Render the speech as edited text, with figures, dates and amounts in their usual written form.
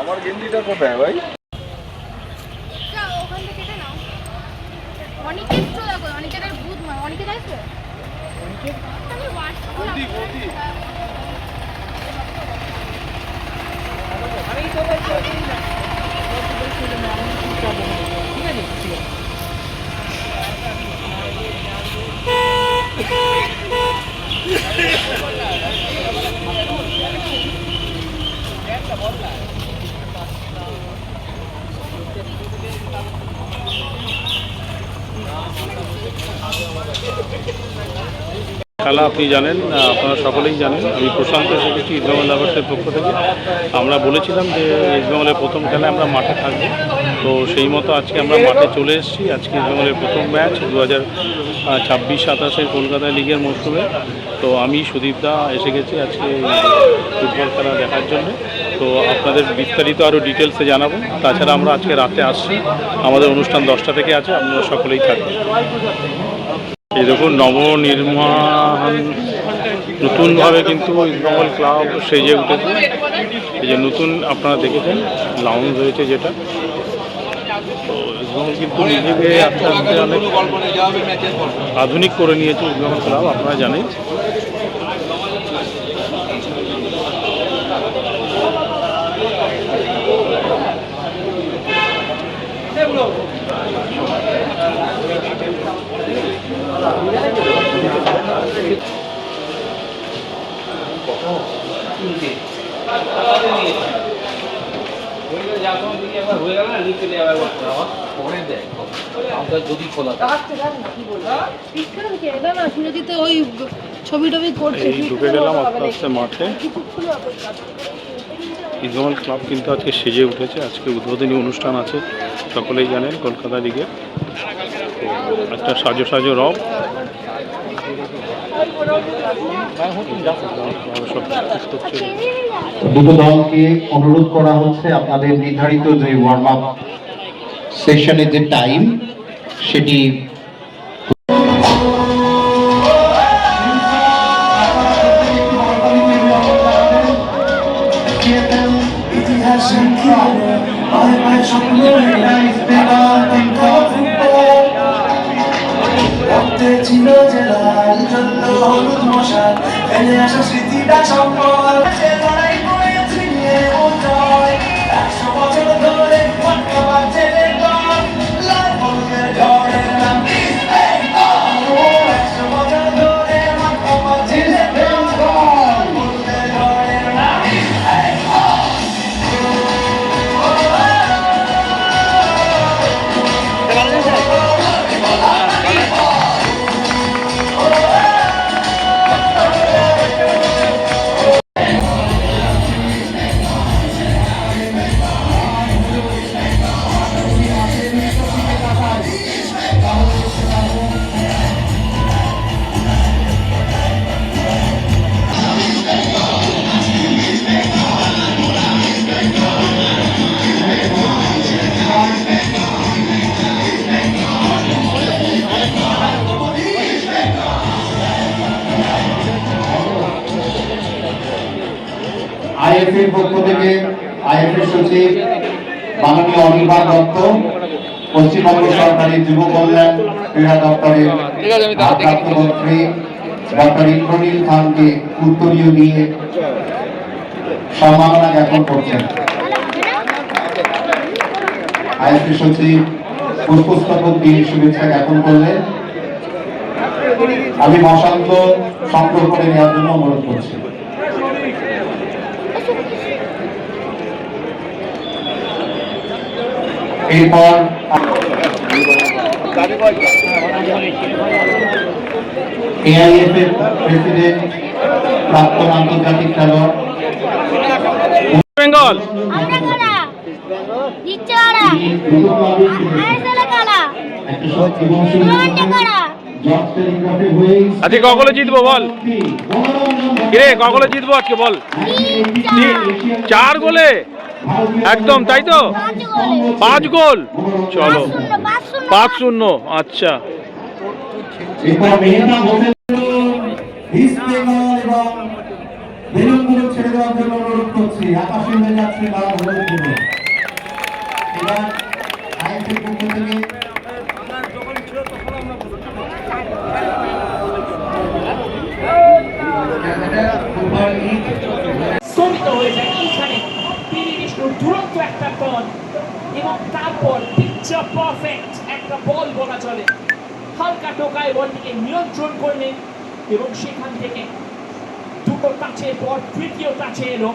আমার গেঞ্জিটা কোথায় ভাই? খেলা আপনি জানেন, আপনারা সকলেই জানেন। আমি প্রশান্ত এসেছি ইস্টবেঙ্গল লাভার্সের পক্ষ থেকে। আমরা বলেছিলাম যে ইস্টবেঙ্গলের প্রথম খেলায় আমরা মাঠে থাকবো, তো সেই মতো আজকে আমরা মাঠে চলে এসেছি। আজকে ইস্টবেঙ্গলের প্রথম ম্যাচ 2026-27 কলকাতা লিগের মরশুমে। তো আমি সুদীপদা এসে গেছি আজকে ফুটবল খেলা দেখার জন্য। তো আপনাদের বিস্তারিত আরও ডিটেলসে জানাবো। তাছাড়া আমরা আজকে রাতে আসছি, আমাদের অনুষ্ঠান 10টা থেকে আছে, আপনারা সকলেই থাকবেন। এই দেখুন নবনির্মাণ নতুনভাবে কিন্তু ইস্টবেঙ্গল ক্লাব সেজে উঠেছে। এই যে নতুন আপনারা দেখেছেন লাউঞ্জ হয়েছে যেটা, তো ইস্টবেঙ্গল কিন্তু নিজেকে আস্তে আস্তে অনেক আধুনিক করে নিয়েছে ইস্টবেঙ্গল ক্লাব, আপনারা জানেন। ঢুকে গেলাম আস্তে আস্তে মাঠে। ইস্টবেঙ্গল ক্লাব কিন্তু আজকে সেজে উঠেছে, আজকে উদ্বোধনী অনুষ্ঠান আছে, সকলেই জানেন কলকাতা লিগের। একটা সাজো সাজো রব দুটো দলকে অনুরোধ করা হচ্ছে আপনাদের নির্ধারিত যে ওয়ার্ম আপ সেশনের যে টাইম সেটি ছিল যে লাল জ্বলল হলুদ মশাল ফেলে আসা স্মৃতিটা সম্পদ লড়াই করেছি নিয়ে জয় 100 বছর ধরে মন খাবার ছেলে লাল হলুদের ঝড়ের নাম 100 বছর ধরে মন খাবার ছেলে হলুদের ঝড়ের নাম। আইএফএর পক্ষ থেকে আইএফএর সচিব মাননীয় অনির্বাণ দত্ত, পশ্চিমবঙ্গ সরকারের যুব কল্যাণ ক্রীড়া দপ্তরের ভারপ্রাপ্ত মন্ত্রী ডক্টর ইন্দ্রনীল খানকে উত্তরীয় দিয়ে সম্মাননা জ্ঞাপন করছেন। আইএফএ সচিব পুষ্পস্তবক দিয়ে শুভেচ্ছা জ্ঞাপন করলেন। আমি মশান্ত সংগ্রহ করে নেওয়ার জন্য অনুরোধ করছি। এরপর এআইএফ এর প্রেসিডেন্ট, প্রাক্তন আন্তর্জাতিক খেলোয়াড় বেঙ্গল আমরা কারা দিচ্ছে কারা আইএসএল কারা রোয়ান্ডা কারা আজকে কগলে জিতবো বল কিরে কগলে জিতবো আজকে বল 4 গোলে একদম তাই তো 5 গোল চলো 5-0 আচ্ছা এরপর মেহেতা হোসেন ইস্ট বেঙ্গল এবং বেলুনগুলো ছেড়ে দেওয়ার জন্য অনুরোধ করছি। আকাশে উড়ে যাচ্ছে লাল হলুদ গুলো। এবার আইএফএর পক্ষ থেকে স্থগিত হয়ে যায় এইখানে পিভি বিষ্ণুর দুরন্ত একটা বল এবং তারপর পিকচার পারফেক্ট একটা বল বলা চলে। হালকা টোকায় বলটিকে নিয়ন্ত্রণ করলেন এবং সেখান থেকে দুটো টাচের পর তৃতীয় টাচে এলো